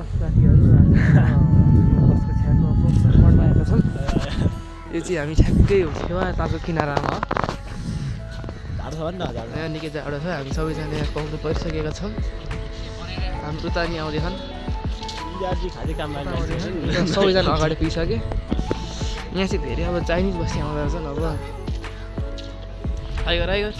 साथीहरू बसको छेउमा पढ्न आएका छन्। यो चाहिँ हामी ठ्याक्कै छेवा तालको किनारामा यहाँ निकै जाडो छ। हामी सबैजना यहाँ पाउनु परिसकेका छौँ। हाम्रो त नि आउँदैछन्, सबैजना अगाडि पुगिसके। यहाँ चाहिँ धेरै अब चाइनिज बस्ती आउँदा रहेछन्। अब टाइगर टाइगर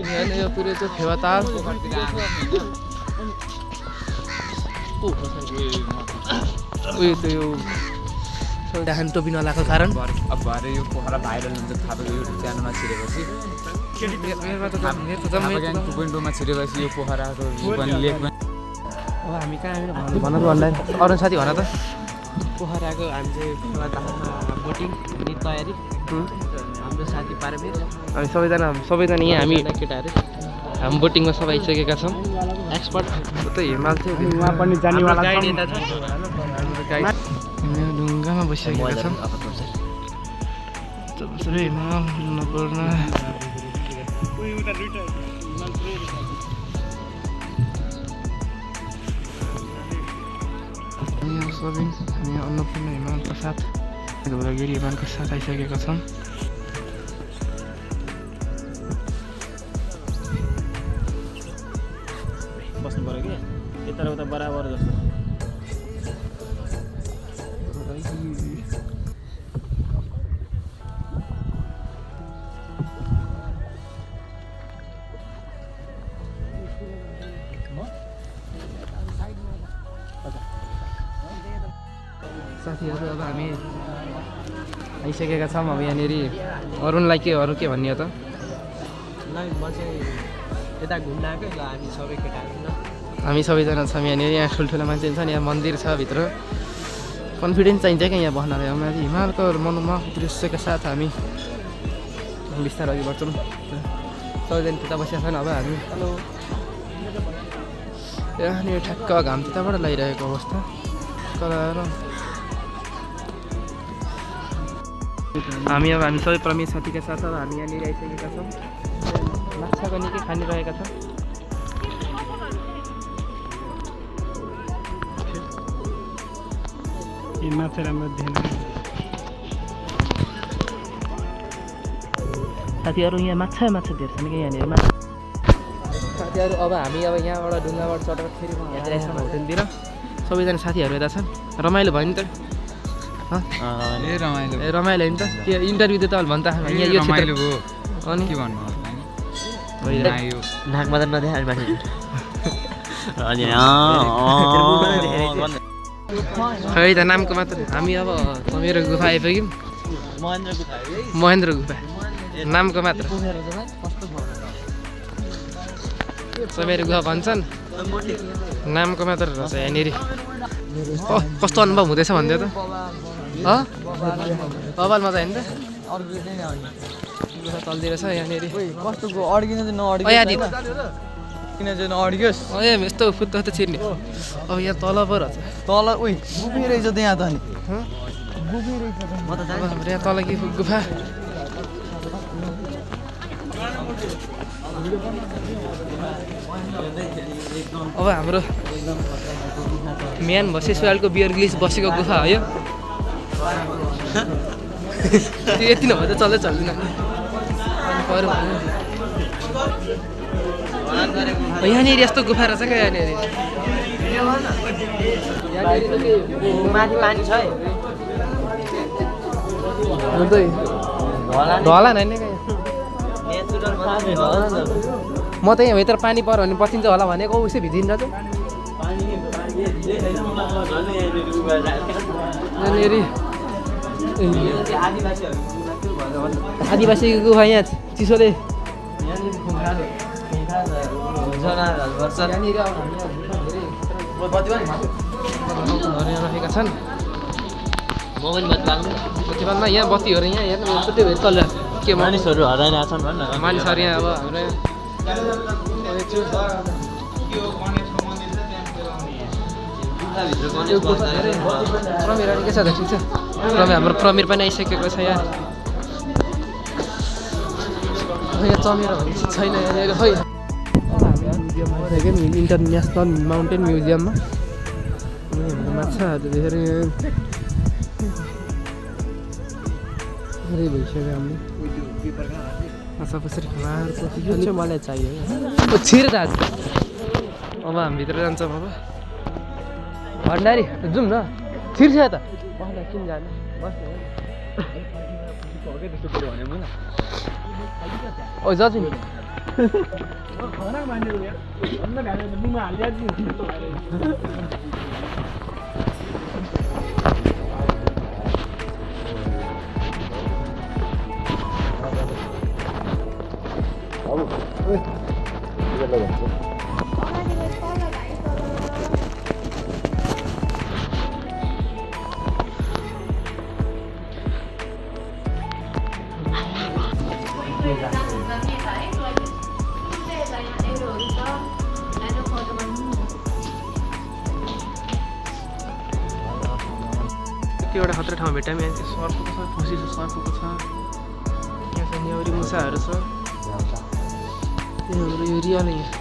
यहाँ यो पुरै चाहिँ फेवाताल उयो त यो डाहान टोपी नलाएको कारण अब भएर यो पोखरा भाइरल हुन्छ थापाको युट्युब च्यानलमा छिरेपछि मा छिरेपछि यो पोखराको लेक अब हामी कहाँ भन त भन्दा अरू साथी भन त पोखराको हामी चाहिँ बोटिङ अनि तयारी हाम्रो साथी पारबेर हामी सबैजना यहाँ हामी केटाहरू हामी बोटिङमा सबै आइसकेका छौँ। एक्सपर्ट उतै हिमाल थियो उहाँ पनि जानेवाला ढुङ्गामा बसिसकेका छौँ। हिमाल नपर्न सबिन हामी अन्नपूर्ण हिमालको साथ धौलागिरी हिमालको साथ आइसकेका छौँ। बस्नु पऱ्यो कि यता उता बराबर जस्तो। साथीहरू अब हामी आइसकेका छौँ। अब यहाँनिर अरूलाई अरू के भन्ने हो त? म चाहिँ यता घुम्न आएको ल हामी सबै केटाहरू न हामी सबैजना छौँ यहाँनिर। यहाँ ठुल्ठुलो मान्छे छ नि, यहाँ मन्दिर छ भित्र। कन्फिडेन्स चाहिन्छ क्या यहाँ बस्नलाई। माथि हिमालको मनोमोहक दृश्यका साथ हामी बिस्तारै अघि बढ्छौँ। सबैजना त्यता बसेका छन्। अब हामी यहाँनिर ठ्याक्क घाम त्यताबाट लगाइरहेको अवस्था कलर। हामी सबै प्रमेश साथीका साथ अब हामी यहाँनिर आइसकेका छौँ। माछाको निकै खानिरहेका छौँ। माछा राम्रो थिएन साथीहरू। यहाँ माछा धेरै छन् कि यहाँनिर साथीहरू। अब हामी यहाँबाट ढुङ्गाबाट चढेर फेरि यहाँ आइसक्यौँ होटेलतिर। सबैजना साथीहरू यता छन्। रमाइलो भयो नि त? रमाइलो होइन त? त्यो इन्टरभ्यू त अहिले भन्छ यहाँ यो रमाइलो भयो अनि के भन्नु नाकमा त नदेखाएर माथि खै त नामको मात्र। हामी अब मेरो गुफा आइपुग्यौँ। महेन्द्र गुफा नामको मात्र। मेरो गुफा भन्छन् नामको मात्र रहेछ यहाँनिर। कस्तो अनुभव हुँदैछ भन्दै त? कपाल मजा होइन त? गुफा चल्दिरहेछ यहाँनिर। कस्तोको अड्किन चाहिँ नअड्कियोस्। यस्तो फुत्त छिर्ने। अब यहाँ तल पो रहेछ। तल उही गुफै रहेछ त्यहाँ त नि। यहाँ तल के गुफा। अब हाम्रो म्यान भसेसवालको बियर ग्लिस बसेको गुफा हो यो। यति नभए त चल्दैन। यहाँनिर यस्तो गुफा रहेछ क्या यहाँनिर। माथि पानी छ है। ढला होइन क्या म त यहाँ भित्र पानी पऱ्यो भने पसिन्छ होला भनेको उसै भिजिन्छ चाहिँ। यहाँनिर आदिवासीको गुफा यहाँ चिसोले राखेका छन्। बत्तीमा यहाँ बत्तीहरू यहाँ छुट्टै भएर चल्छ के मानिसहरू हराइरहेको छन् भन्न। मानिसहरू यहाँ अब हाम्रो प्रमिर के छ त? ठिक छ। हाम्रो प्रमिर पनि आइसकेको छ यहाँ। यहाँ चमेर भनेपछि छैन यहाँनिर खै म्युजियममा आइसक्यो नि इन्टरनेसनल माउन्टेन म्युजियममा हाम्रो माछाहरू देखेर धेरै भइसक्यो हाम्रो माछा कसरी खानाहरूको यो चाहिँ मलाई चाहियो छिर दाजु अब हामी भित्र जान्छौँ अब भण्डारी जाउँ न छिर्छ यता बस्दा किन जाने बस्नु ओ जाछु नि एउटा खतरा ठाउँ भेट्यौँ यहाँ चाहिँ सर्पको छ खुसी छ सर्पको छ यहाँ चाहिँ न्याउरी मुसाहरू छ हाम्रो यो रियल यहाँ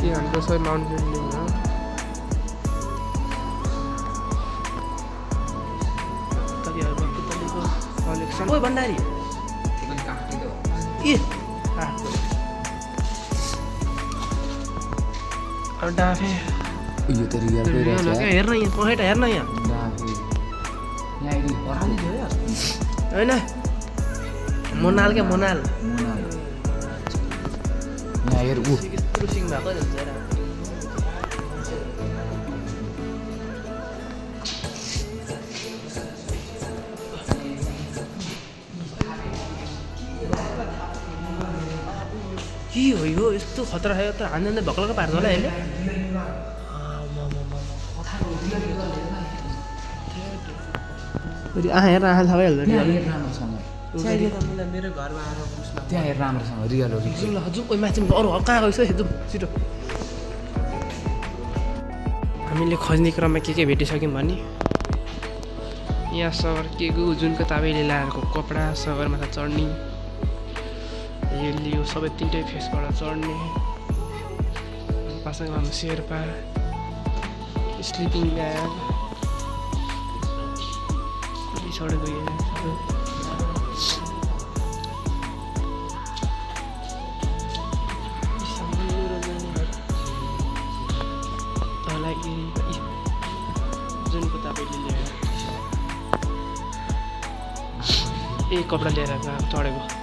यो हाम्रो सबै माउन्टेन हो कलेक्सन ओ भण्डारी डाफे यो त रियल हेर्न यहाँ पखेटा हेर्न यहाँ होइन मोनाल क्या मोनाल यहाँ हेर ऊ यत्रो सिङ भएको हुन्छ के हो यो यस्तो खतरा छ त हान्दै भक्कलको पार्छ होला यसले हेर आँखा थाहा भइहाल्छ मेरो घरमा आएर त्यहाँ हेर राम्रोसँग रियल हो जाउँ ल जाउँ कोही माथि अरू हल्का आएको छ जाउँ छिटो हामीले खोज्ने क्रममा के भेटिसक्यौँ भने यहाँ सगर के जुनको तपाईँले लगाएको कपडा सगरमाथा चढ्ने यो सबै तिनटै फेसबाट चढ्ने पासाङ लामो शेर्पा स्लिपिङ ब्याग चढेको लागि जुनको तपाईँले ल्याएर कपडा ल्याएर चढेको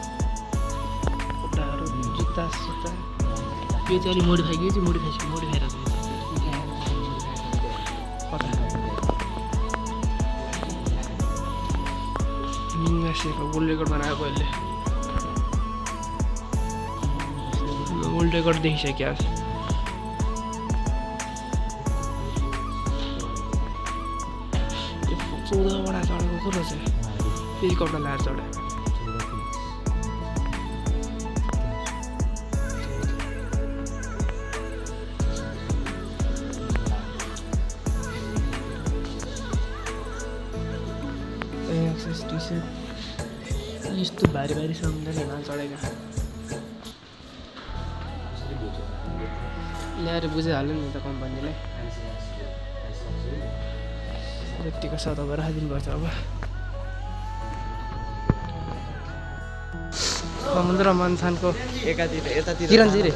जुत्ता यो चाहिँ अलिक मोडिफाई यो चाहिँ मोडिफाई मिङ्गासेको वर्ल्ड रेकर्ड बनाएको यसले वर्ल्ड रेकर्ड देखिसक्यो आज 14 वटा चढेको को रहेछ फेरि कपडा लगाएर चढे यस्तो भारी भारी सामान हिमाल चढेका ल्याएर बुझिहाल्यो नि त कम्पनीलाई यतिको छ तपाईँ राखिदिनुपर्छ अब समुद्र मन्थनको यतातिर किरणजी रे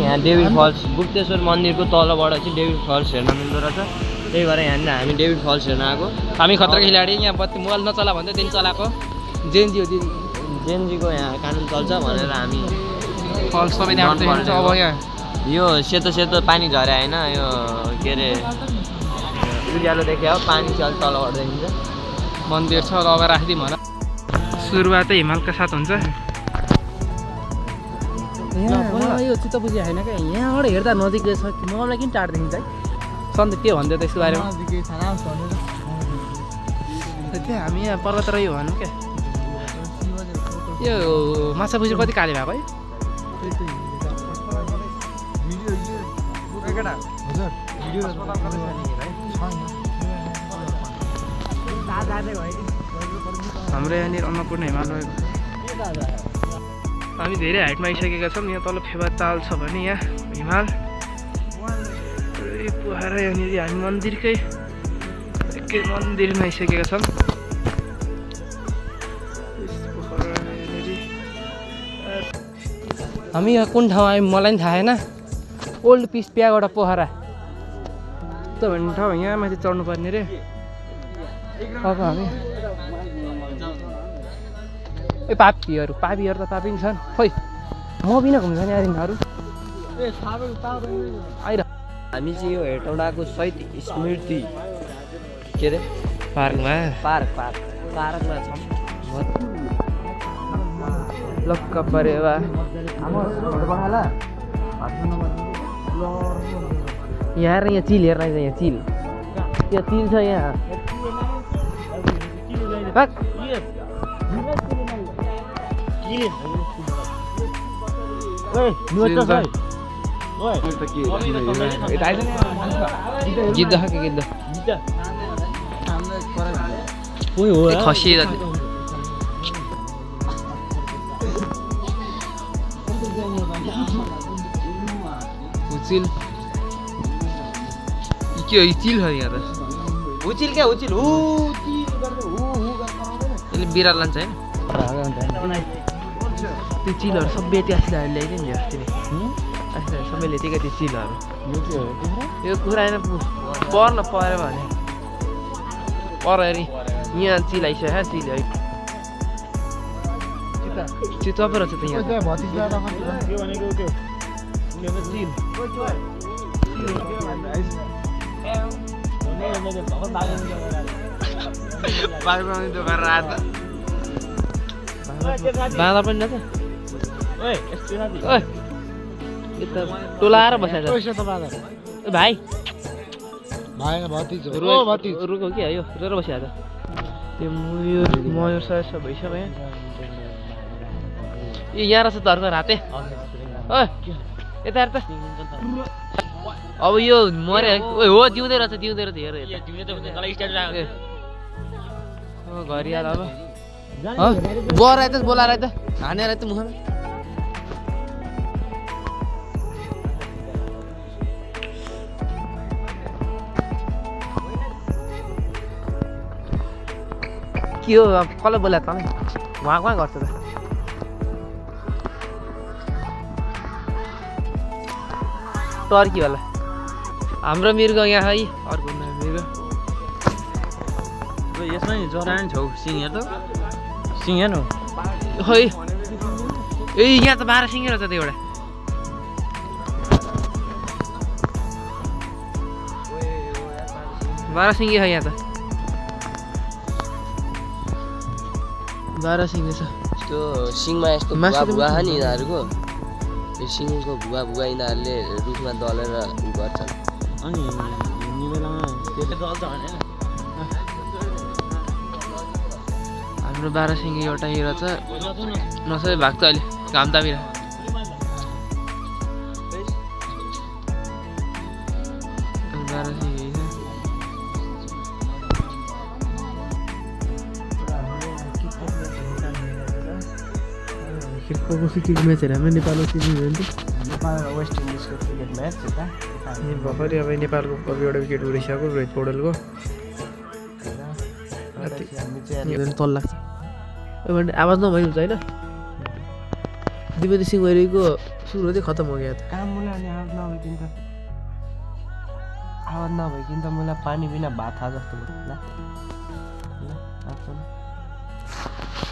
यहाँ डेभिड फल्स गुप्तेश्वर मन्दिरको तलबाट चाहिँ डेभिड फल्स हेर्न मिल्दो रहेछ त्यही भएर यहाँनिर हामी डेभिड फल्स हेर्न आएको हामी खतरा खेलाडी यहाँ बत्ती मोबाइल नचला भन्दै त्यही चलाएको जेएनजी हो जेएनजीको यहाँ कानुन चल्छ भनेर हामी फल्स सबै त्यहाँ अब यहाँ यो सेतो सेतो पानी झरे होइन यो के अरे उज्यालो देख्यो पानी चाहिँ अलिक तलबाट देखिन्छ मन्दिर छ अब राखिदिउँ होला सुरुवातै हिमालका साथ हुन्छ यहाँ मलाई यो चित्त बुझी होइन क्या यहाँबाट हेर्दा नजिक रहेछ मलाई किन टाढो देखिन्छ है सन्त के भन्दै त यसको बारेमा त्यो हामी यहाँ पर्वत रह्यो भनौँ क्या यो माछा बुझी कति काले भएको है हाम्रो यहाँनिर अन्नपूर्ण हिमाल रहेको हामी धेरै हाइटमा आइसकेका छौँ यहाँ तल फेवा ताल छ भने यहाँ हिमाल पोखरा यहाँनिर हामी मन्दिरकै एकै मन्दिरमा आइसकेका छौँ हामी यहाँ कुन ठाउँ आयौँ मलाई पनि थाहा छैन ओल्ड पिस प्यागोडा पोखरा त भन्ने ठाउँ यहाँ माथि चढ्नु पर्ने रे अब हामी ए पापीहरू त पापी नि छन् खोइ म बिना घुम्छ नि यिनीहरू आइर हामी चाहिँ यो हेटौँडाको शहीद स्मृति के अरे पार्कमा पार्कमा छौँ लक्क पऱ्यो बा यहाँ चिल हेर्न आइज यहाँ चिल छ यहाँ गिद्ध खसी उचिल के चिल छ यहाँ त उचिल क्या उचिल यसले बिराल लान्छ होइन त्यो चिलहरू सबै यति आसिलाहरू ल्याइदियो नि अस्ति नै आसिलाहरू सबै ल्याइदिएका त्यो चिलहरू यो कुरा होइन पर्न पऱ्यो भने यहाँ चिल आइसक्यो चिल है चित्त पो रहेछ त यहाँ बाँदर पनि रहेछ टोलाएर बसेको भाइ रुको के यो रोएर बसिहाल्छ त्यो मयूर सर भइसक्यो यहाँ यहाँ रहेछ धर्को राते यता हेर त अब यो मर्यो हो जिउँदै रहेछ हेर घरि आएर अब बर आयो त बोलाएर त हानेर त मुखमा के हो कसले बोला त उहाँ कहाँ गर्छ त टर्की होला हाम्रो मृग यहाँ है अर्को मृग यसमा नि जरा नि छौ सिंह हेर्नु खोइ ए यहाँ त 12 सिंह रहेछ त एउटा बाह्र सिंह है यहाँ त 12 सिंह छ यस्तो सिङमा यस्तो भुवा छ नि यिनीहरूको यो सिङको भुवा यिनीहरूले रुखमा दलेर गर्छन् अनि हिँड्ने बेलामा त्यसले दल्छ भने हाम्रो 12 सिंह एउटा हिरो छ नसबै भाग त अहिले घाम तामिर क्रिकेट म्याचहरू हाम्रो नेपालको सिजन भयो नि नेपाल र वेस्ट इन्डिजको क्रिकेट म्याच यता भर्खरै अब नेपालको एउटा विकेट उडिसक्यो रोहित पौडेलको तल लाग्छ आवाज नभइ हुन्छ होइन दिपेन्द्र सिंह मैरीको सुरु चाहिँ खत्तम हो गया काम मलाई आवाज नभइकन त मलाई पानी बिना भात खा जस्तो ल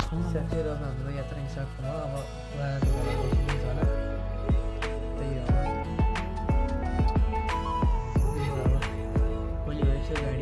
साथीहरू अब हाम्रो यात्रा हिसाबमा अब भोलि भएपछि गाडी